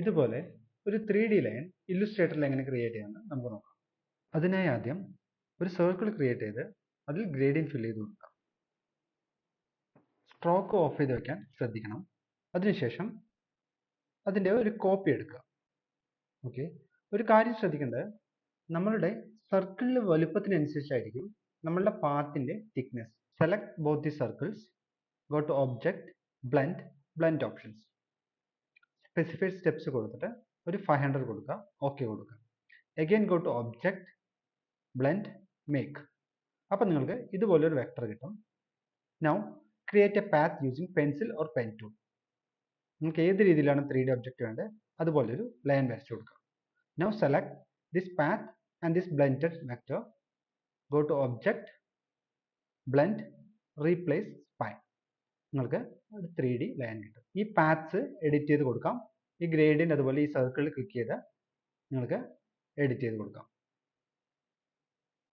ഇതുപോലെ ഒരു 3D line ഇല്ലുസ്ട്രേറ്ററിൽ എങ്ങനെ ക്രിയേറ്റ് ചെയ്യാമെന്ന് നമുക്ക് നോക്കാം. അതിനായി ആദ്യം ഒരു സർക്കിൾ ക്രിയേറ്റ് ചെയ്ത് അതിൽ ഗ്രേഡിയന്റ് ഫിൽ ചെയ്ത് കൊടുക്കാം. സ്ട്രോക്ക് ഓഫ് ചെയ്ത് വെക്കാൻ ശ്രദ്ധിക്കണം. അതിനുശേഷം അതിൻ്റെ ഒരു കോപ്പി എടുക്കുക. ഓക്കെ, ഒരു കാര്യം ശ്രദ്ധിക്കേണ്ടത്, നമ്മളുടെ സർക്കിളിൻ്റെ വലുപ്പത്തിനനുസരിച്ചായിരിക്കും നമ്മളുടെ പാത്തിൻ്റെ thickness. Select both the circles, go to object, blend options. Specified steps കൊടുത്തിട്ട് ഒരു 500 കൊടുക്കുക, ഓക്കെ കൊടുക്കുക. Again go to object, blend, make. അപ്പം നിങ്ങൾക്ക് ഇതുപോലൊരു വെക്ടർ കിട്ടും. Now create a path using pencil or pen tool. നിങ്ങൾക്ക് ഏത് രീതിയിലാണ് 3D ഒബ്ജക്റ്റ് വേണ്ടത് അതുപോലൊരു ലൈൻ വരച്ചു കൊടുക്കുക. Now select this path and this blended vector, go to object, blend, replace spine. നിങ്ങൾക്ക് ഒരു 3D ലൈൻ കിട്ടും. ഈ പാത്ത്സ് എഡിറ്റ് ചെയ്ത് കൊടുക്കാം. ഈ ഗ്രേഡിയന്റ് അതുപോലെ ഈ സർക്കിളിൽ ക്ലിക്ക് ചെയ്ത് നിങ്ങൾക്ക് എഡിറ്റ് ചെയ്ത് കൊടുക്കാം.